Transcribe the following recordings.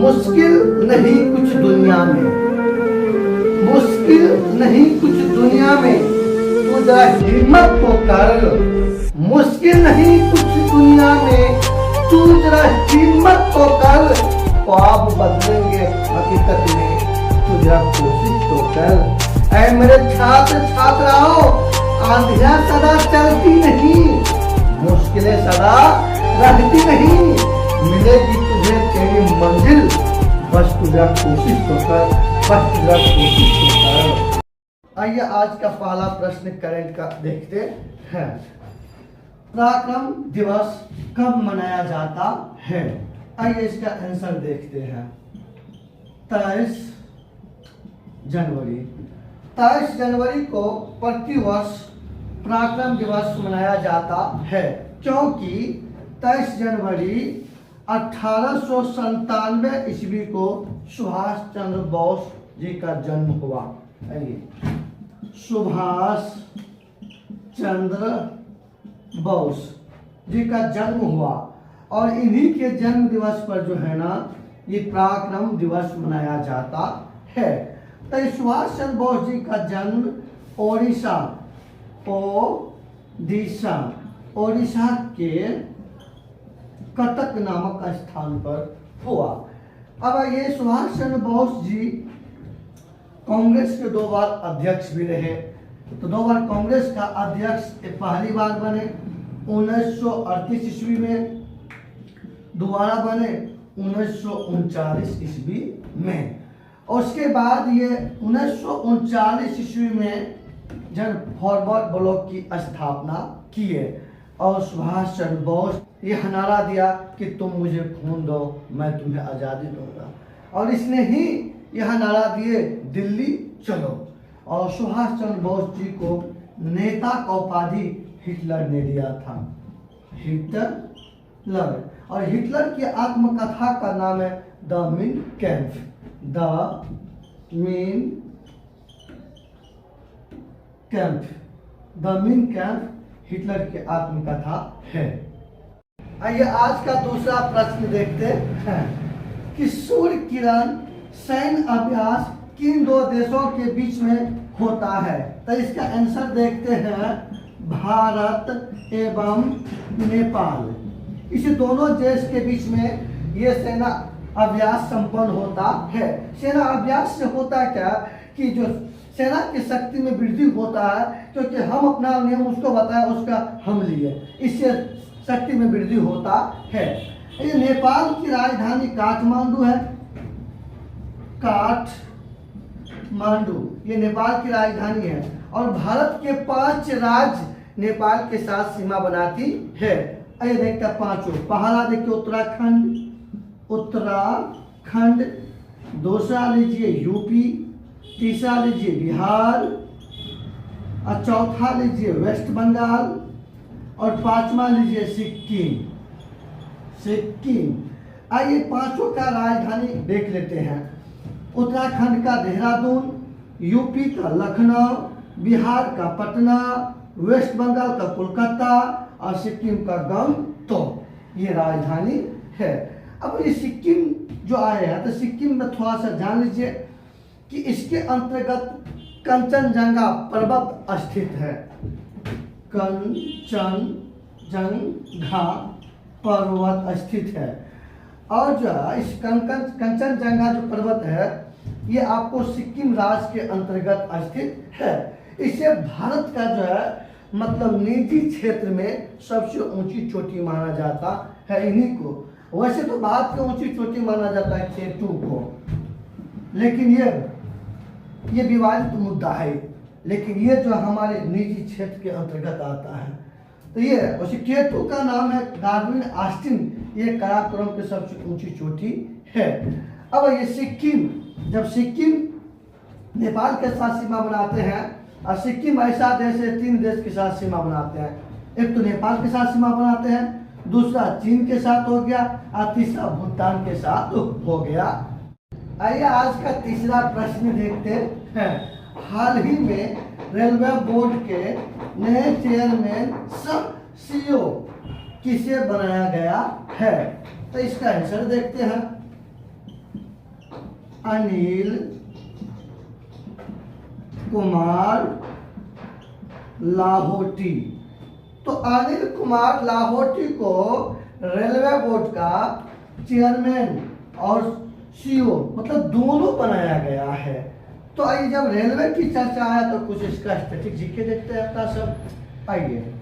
मुश्किल नहीं कुछ दुनिया में, मुश्किल नहीं कुछ दुनिया में, तू जरा हिम्मत तो कर। मुश्किल नहीं कुछ दुनिया में, तू जरा हिम्मत तो कर। ख्वाब बदलेंगे हकीकत में, तू जरा कोशिश तो कर। ऐ मेरे छात्र छात्राओं, आंधियां सदा चलती नहीं, मुश्किलें सदा रहती नहीं। मिलेगी तुझे तेरी मंजिल, बस तू जरा कोशिश तो कर, बस तू जरा कोशिश तो कर। आइए आज का पहला प्रश्न करंट का देखते हैं। पराक्रम दिवस कब मनाया जाता है? आइए इसका आंसर देखते हैं। 23 जनवरी। 23 जनवरी को प्रतिवर्ष पराक्रम दिवस मनाया जाता है, क्योंकि 23 जनवरी 1897 ईस्वी को सुभाष चंद्र बोस जी का जन्म हुआ। सुभाष चंद्र बोस जी का जन्म हुआ और इन्हीं के जन्म दिवस पर जो है ना, ये पराक्रम दिवस मनाया जाता है। तो सुभाष चंद्र बोस जी का जन्म ओडिशा के कटक नामक स्थान पर हुआ। अब ये सुभाष चंद्र बोस जी कांग्रेस के 2 बार अध्यक्ष भी रहे। तो 2 बार कांग्रेस का अध्यक्ष पहली बार बने 1938 ईस्वी में, दोबारा बने 1939 ईस्वी में, और उसके बाद ये 1939 ईस्वी में जन फॉरवर्ड ब्लॉक की स्थापना किए और सुभाष चंद्र बोस ये नारा दिया कि तुम मुझे खून दो, मैं तुम्हें आज़ादी दूंगा, और इसने ही यह नारा दिए दिल्ली चलो। और सुभाष चंद्र बोस जी को नेता का उपाधि हिटलर ने दिया था, हिटलर। और हिटलर की आत्मकथा का नाम है the mean camp. The mean camp Hitler की आत्मकथा है। आइए आज का दूसरा प्रश्न देखते हैं कि सूर्य किरण सैन्य अभ्यास किन 2 देशों के बीच में होता है? तो इसका आंसर देखते हैं, भारत एवं नेपाल। इस दोनों देश के बीच में ये सेना अभ्यास संपन्न होता है। सेना अभ्यास से होता क्या कि जो सेना की शक्ति में वृद्धि होता है, क्योंकि हम अपना नियम उसको बताया, उसका हम लिए, इससे शक्ति में वृद्धि होता है। ये नेपाल की राजधानी काठमांडू है, काठमांडू ये नेपाल की राजधानी है। और भारत के 5 राज्य नेपाल के साथ सीमा बनाती है। ये देखते हैं 5। पहला देखिए उत्तराखंड, दूसरा लीजिए यूपी, तीसरा लीजिए बिहार, और चौथा लीजिए वेस्ट बंगाल, और 5वां लीजिए सिक्किम। आइए 5 का राजधानी देख लेते हैं। उत्तराखंड का देहरादून, यूपी का लखनऊ, बिहार का पटना, वेस्ट बंगाल का कोलकाता और सिक्किम का गंगटोक ये राजधानी है। अब ये सिक्किम जो आए हैं, तो सिक्किम में थोड़ा सा जान लीजिए कि इसके अंतर्गत कंचनजंगा पर्वत स्थित है। कंचनजंगा पर्वत स्थित है, और जो इस कंचनजंगा जो पर्वत है, ये आपको सिक्किम राज्य के अंतर्गत स्थित है। इसे भारत का जो है मतलब निजी क्षेत्र में सबसे ऊंची चोटी माना जाता है इन्हीं को। वैसे तो भारत की ऊंची चोटी माना जाता है K2 को, लेकिन ये विवादित मुद्दा है। लेकिन ये जो हमारे निजी क्षेत्र के अंतर्गत आता है, तो ये वैसे K2 का नाम है डार्विन ऑस्टिन, ये काराकोरम की सबसे ऊंची चोटी है। अब ये सिक्किम, जब सिक्किम नेपाल के साथ सीमा बनाते हैं, और सिक्किम ऐसा देश है 3 देश के साथ सीमा बनाते हैं। एक तो नेपाल के साथ सीमा बनाते हैं, दूसरा चीन के साथ हो गया, और तीसरा भूटान के साथ हो गया। आइए आज का तीसरा प्रश्न देखते हैं। हाल ही में रेलवे बोर्ड के नए चेयरमैन सब CEO किसे बनाया गया है? तो इसका आंसर देखते हैं। अनिल कुमार लाहोटी। तो अनिल कुमार लाहोटी को रेलवे बोर्ड का चेयरमैन और सीईओ मतलब दोनों बनाया गया है। तो आइए जब रेलवे की चर्चा आया तो कुछ इसका स्टैटिक जीके देखते हैं अपना सब। आइए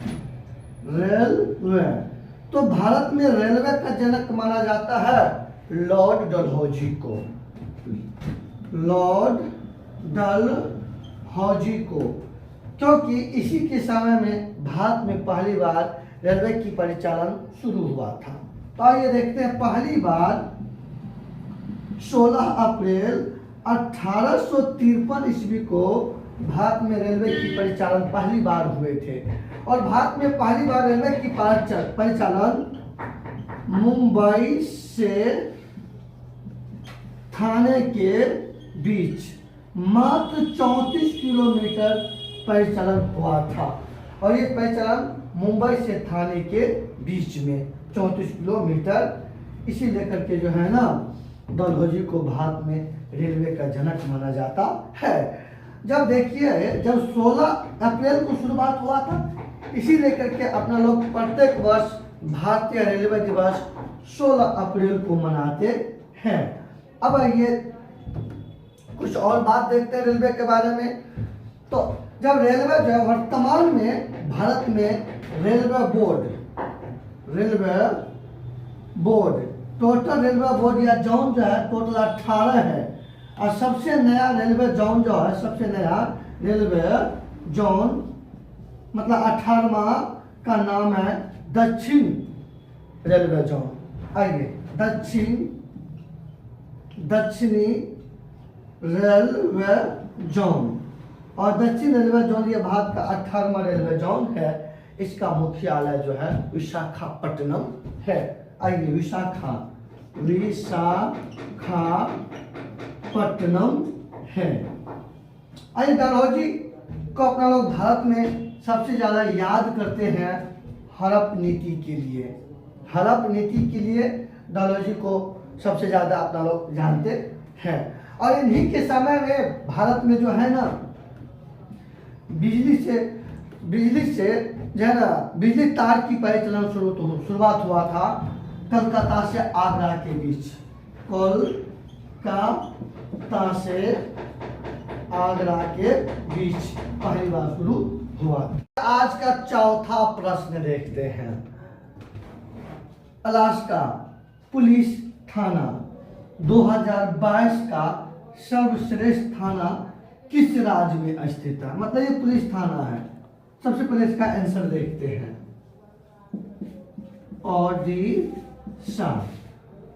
रेलवे, तो भारत में रेलवे का जनक माना जाता है लॉर्ड डलहौजी को, लॉर्ड डलहौजी को, क्योंकि इसी के समय में भारत में पहली बार रेलवे की परिचालन शुरू हुआ था। तो आइए देखते हैं, पहली बार 16 अप्रैल 1853 ईस्वी को भारत में रेलवे की परिचालन पहली बार हुए थे। और भारत में पहली बार रेलवे की परिचालन मुंबई से थाने के बीच मात्र 34 किलोमीटर परिचालन हुआ था। और ये परिचालन मुंबई से थाने के बीच में 34 किलोमीटर, इसी लेकर के जो है ना डलहौजी को भारत में रेलवे का जनक माना जाता है। जब देखिए जब 16 अप्रैल को शुरुआत हुआ था, इसी लेकर के अपना लोग प्रत्येक वर्ष भारतीय रेलवे दिवस 16 अप्रैल को मनाते हैं। अब आइए कुछ और बात देखते हैं रेलवे के बारे में। तो जब रेलवे जो है वर्तमान में भारत में railway board total railway board या जोन जो है टोटल 18 है। और सबसे नया रेलवे जोन जो है, सबसे नया रेलवे जोन मतलब 18वां का नाम है दक्षिण रेलवे जोन। आइए दक्षिणी रेलवे जोन, और दक्षिण रेलवे जोन ये भारत का 18वां रेलवे जोन है। इसका मुख्यालय जो है विशाखापट्टनम है। आइए विशाखापट्टनम है। आइए डलहौजी को अपना लोग भारत में सबसे ज्यादा याद करते हैं हड़प नीति के लिए। हड़प नीति के लिए डलहौजी को सबसे ज्यादा अपना लोग जानते हैं। और इन्हीं के समय में भारत में जो है ना बिजली से जो है ना बिजली तार की परिचालन शुरुआत हुआ था कलकत्ता से आगरा के बीच। कोलकाता से आगरा के बीच पहली बार शुरू हुआ। आज का चौथा प्रश्न देखते हैं। अलास्का पुलिस थाना 2022 का सर्वश्रेष्ठ थाना किस राज्य में स्थित है? मतलब ये पुलिस थाना है। सबसे पहले इसका आंसर देखते हैं।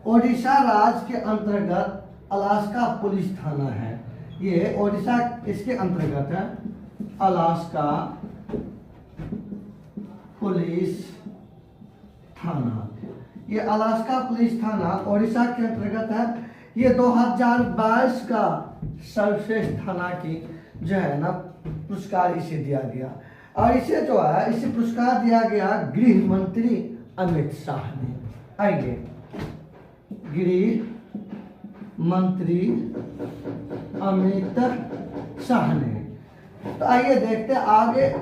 ओडिशा राज्य के अंतर्गत अलास्का पुलिस थाना है। ये ओडिशा इसके अंतर्गत है अलास्का पुलिस थाना। ये अलास्का पुलिस थाना ओडिशा के अंतर्गत है। ये 2022 का सर्वश्रेष्ठ थाना की जो है ना पुरस्कार इसे दिया गया। और इसे जो है इसे पुरस्कार दिया गया गृह मंत्री अमित शाह ने। आइए गृह मंत्री अमित शाह ने। तो आइए देखते हैं आगे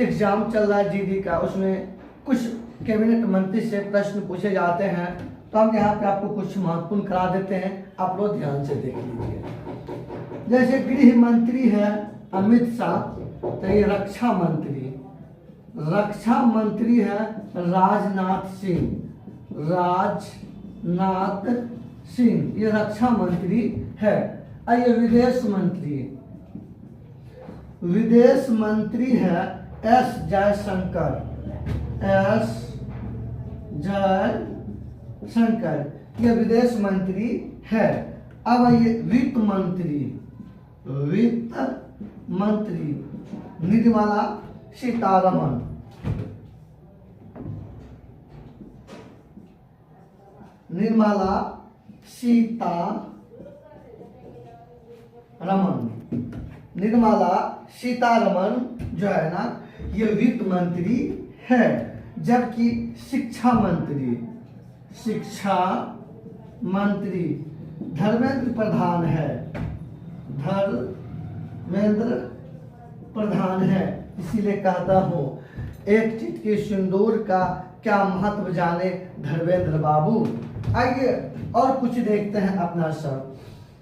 एग्जाम चल रहा है जीडी का, उसमें कुछ कैबिनेट मंत्री से प्रश्न पूछे जाते हैं। तो हम यहाँ पे आपको कुछ महत्वपूर्ण करा देते हैं, आप लोग ध्यान से देख लीजिए। जैसे गृह मंत्री है अमित शाह, तो ये रक्षा मंत्री है राजनाथ सिंह, ये रक्षा मंत्री है। आइए विदेश मंत्री है एस जयशंकर, ये विदेश मंत्री है। अब आइए वित्त मंत्री निर्मला सीतारमण, निर्मला सीतारमण जो है ना ये वित्त मंत्री है। जबकि शिक्षा मंत्री धर्मेंद्र प्रधान है, धर्मेंद्र प्रधान है। इसीलिए कहता हूँ एक चिटकी सिंदूर का क्या महत्व जाने धर्मेंद्र बाबू। आइए और कुछ देखते हैं अपना सब।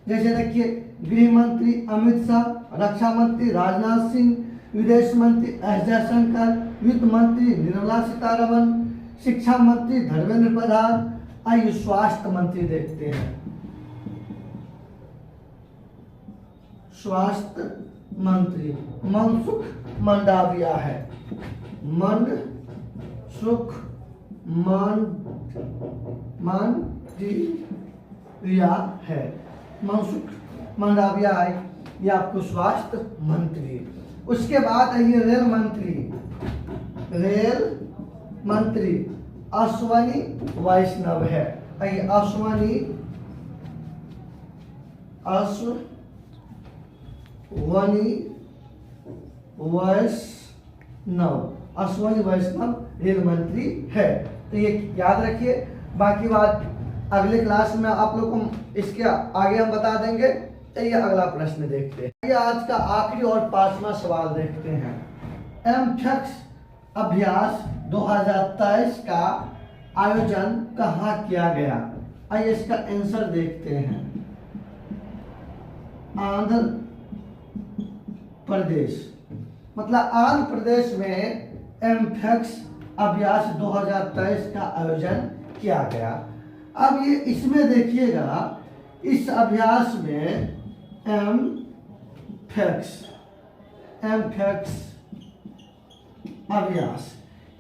जैसे देखिए गृह मंत्री अमित शाह, रक्षा मंत्री राजनाथ सिंह, विदेश मंत्री एस जयशंकर, वित्त मंत्री निर्मला सीतारमण, शिक्षा मंत्री धर्मेंद्र प्रधान। आइए स्वास्थ्य मंत्री देखते हैं। स्वास्थ्य मंत्री मनसुख मंडाविया है, मनसुख मंडाविया है, मनसुख मंडाविया है, ये आपको स्वास्थ्य मंत्री। उसके बाद आइए रेल मंत्री अश्वनी वैष्णव है। आइए अश्वनी वैष्णव रेल मंत्री है। तो ये याद रखिए, बाकी बात अगले क्लास में आप लोग को इसके आगे हम बता देंगे। तो ये अगला प्रश्न देखते हैं। ये आज का आखिरी और 5वां सवाल देखते हैं। एमफिक्स अभ्यास 2023 का आयोजन कहाँ किया गया? आइए इसका आंसर देखते हैं। आंध्र प्रदेश, मतलब आंध्र प्रदेश में एमफिक्स अभ्यास 2023 का आयोजन किया गया। अब ये इसमें देखिएगा, इस अभ्यास में एमफिक्स अभ्यास,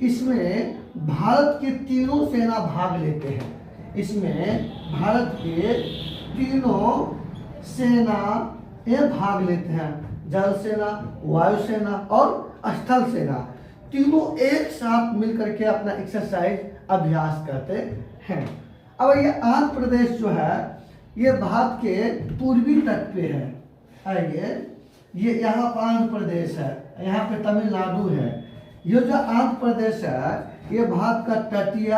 इसमें भारत के तीनों सेना भाग लेते हैं। इसमें भारत के तीनों सेना ये भाग लेते हैं, जल सेना, वायुसेना और स्थल सेना, तीनों एक साथ मिलकर के अपना एक्सरसाइज अभ्यास करते हैं। अब ये आंध्र प्रदेश जो है ये भारत के पूर्वी तट पे है। आइए ये यहाँ पर आंध्र प्रदेश है, यहाँ पे तमिलनाडु है। ये जो आंध्र प्रदेश है ये भारत का तटीय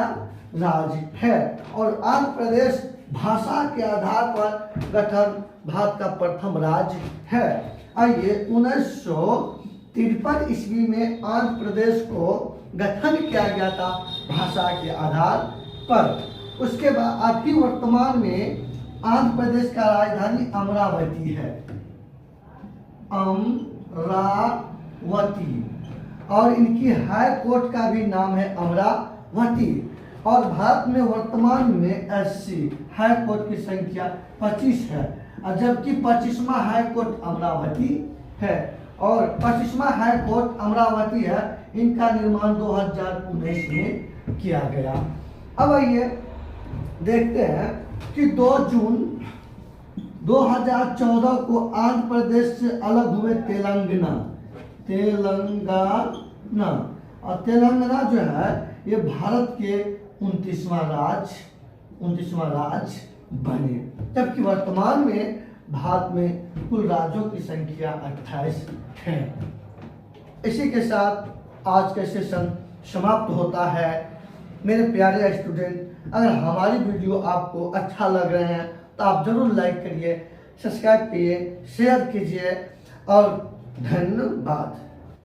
राज्य है और आंध्र प्रदेश भाषा के आधार पर गठन भारत का प्रथम राज्य है। आइए 1953 ईस्वी में आंध्र प्रदेश को गठन किया गया था भाषा के आधार पर। उसके बाद अभी वर्तमान में आंध्र प्रदेश का राजधानी अमरावती है, अमरावती, और इनकी हाई कोर्ट का भी नाम है अमरावती। और भारत में वर्तमान में 80 हाई कोर्ट की संख्या 25 है, और जबकि 25वां हाई कोर्ट अमरावती है और 25वां हाई कोर्ट अमरावती है। इनका निर्माण 2019 में किया गया। अब आइए देखते हैं कि 2 जून 2014 को आंध्र प्रदेश से अलग हुए तेलंगाना, और तेलंगाना जो है ये भारत के 29वां राज्य बने। जबकि वर्तमान में भारत में कुल राज्यों की संख्या 28 है। इसी के साथ आज का सेशन समाप्त होता है। मेरे प्यारे स्टूडेंट, अगर हमारी वीडियो आपको अच्छा लग रहे हैं तो आप जरूर लाइक करिए, सब्सक्राइब करिए, शेयर कीजिए और धन्यवाद।